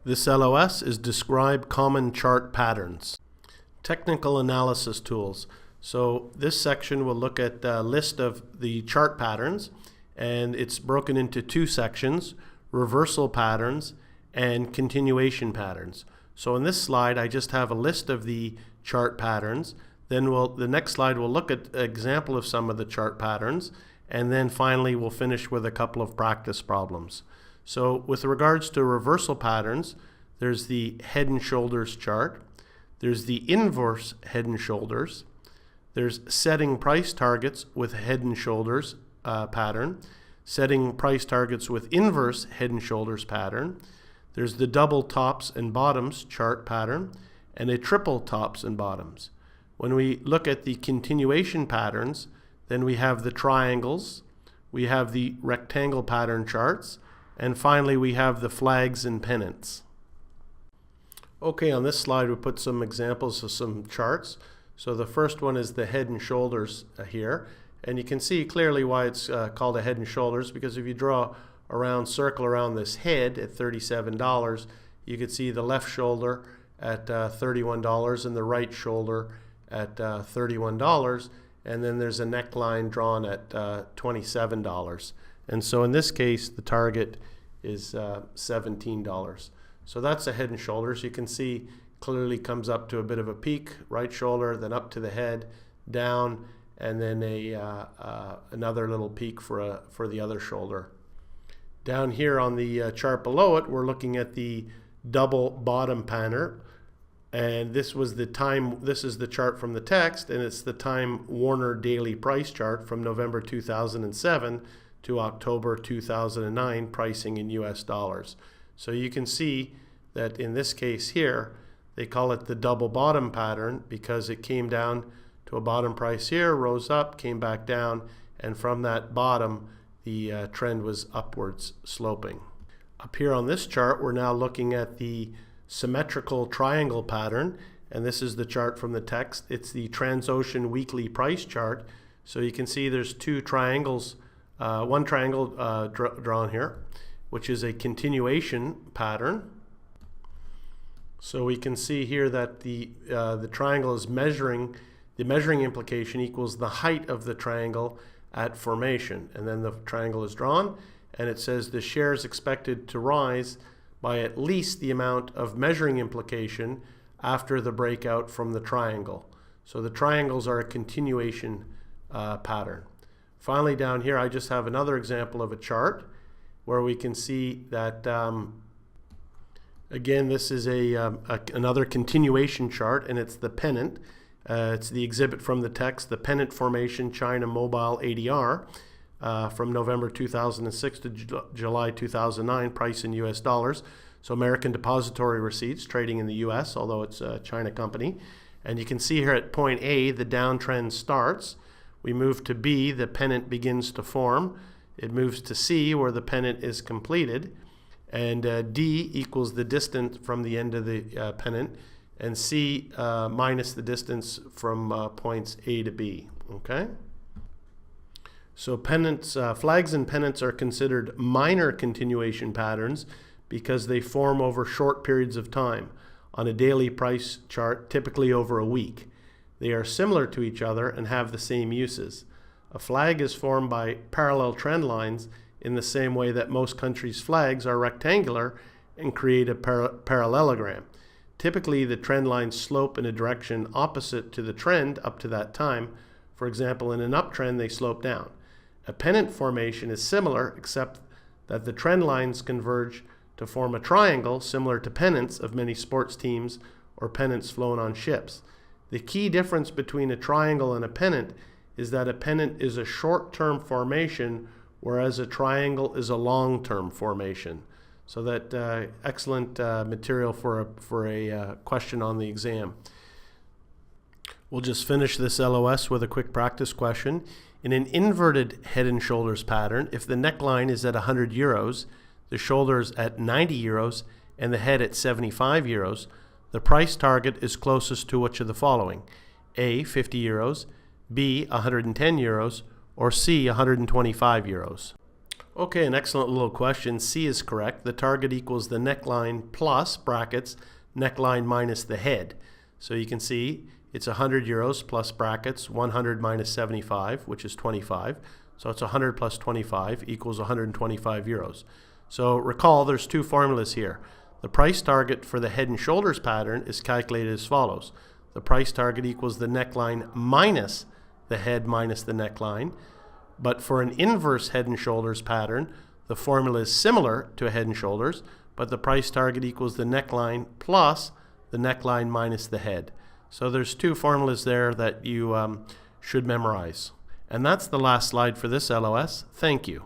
This LOS is Describe Common Chart Patterns. Technical Analysis Tools. So this section will look at a list of the chart patterns, and it's broken into two sections: reversal patterns and continuation patterns. So in this slide I just have a list of the chart patterns. Then the next slide will look at an example of some of the chart patterns, and then finally we'll finish with a couple of practice problems. So with regards to reversal patterns, there's the head and shoulders chart, there's the inverse head and shoulders, there's setting price targets with head and shoulders pattern, setting price targets with inverse head and shoulders pattern, there's the double tops and bottoms chart pattern, and a triple tops and bottoms. When we look at the continuation patterns, then we have the triangles, we have the rectangle pattern charts, and finally we have the flags and pennants. Okay, on this slide we put some examples of some charts. So the first one is the head and shoulders here, and you can see clearly why it's called a head and shoulders, because if you draw a round circle around this head at $37, you can see the left shoulder at $31 and the right shoulder at $31, and then there's a neckline drawn at $27. And so in this case the target is $17. So that's the head and shoulders. You can see clearly comes up to a bit of a peak, right shoulder, then up to the head, down, and then another little peak for the other shoulder. Down here on the chart below it, we're looking at the double bottom pattern, and this was the time. This is the chart from the text, and it's the Time Warner daily price chart from November 2007 to October 2009, pricing in US dollars. So you can see that in this case here, they call it the double bottom pattern because it came down to a bottom price here, rose up, came back down, and from that bottom the trend was upwards sloping. Up here on this chart we're now looking at the symmetrical triangle pattern, and this is the chart from the text. It's the Transocean weekly price chart. So you can see there's two triangles, one triangle drawn here, which is a continuation pattern. So we can see here that the triangle is measuring, the measuring implication equals the height of the triangle at formation, and then the triangle is drawn, and it says the share is expected to rise by at least the amount of measuring implication after the breakout from the triangle. So the triangles are a continuation pattern. Finally, down here I just have another example of a chart where we can see that again this is another continuation chart, and it's the Pennant. It's the exhibit from the text, the Pennant Formation China Mobile ADR from November 2006 to July 2009, price in US dollars. So American Depository Receipts, trading in the US, although it's a China company. And you can see here at point A, the downtrend starts. We move to B, the pennant begins to form. It moves to C, where the pennant is completed. And D equals the distance from the end of the pennant, and C minus the distance from points A to B. Okay? So pennants, flags and pennants are considered minor continuation patterns because they form over short periods of time on a daily price chart, typically over a week. They are similar to each other and have the same uses. A flag is formed by parallel trend lines in the same way that most countries' flags are rectangular and create a parallelogram. Typically, the trend lines slope in a direction opposite to the trend up to that time. For example, in an uptrend, they slope down. A pennant formation is similar, except that the trend lines converge to form a triangle similar to pennants of many sports teams or pennants flown on ships. The key difference between a triangle and a pennant is that a pennant is a short-term formation, whereas a triangle is a long-term formation. So that excellent material for a question on the exam. We'll just finish this LOS with a quick practice question. In an inverted head and shoulders pattern, if the neckline is at 100 euros, the shoulders at 90 euros, and the head at 75 euros, the price target is closest to which of the following? A, 50 euros, B, 110 euros, or C, 125 euros. Okay, an excellent little question. C is correct. The target equals the neckline plus, brackets, neckline minus the head. So you can see it's 100 euros plus brackets, 100 minus 75, which is 25. So it's 100 plus 25 equals 125 euros. So recall there's two formulas here. The price target for the head and shoulders pattern is calculated as follows. The price target equals the neckline minus the head minus the neckline. But for an inverse head and shoulders pattern, the formula is similar to a head and shoulders, but the price target equals the neckline plus the neckline minus the head. So there's two formulas there that you should memorize. And that's the last slide for this LOS. Thank you.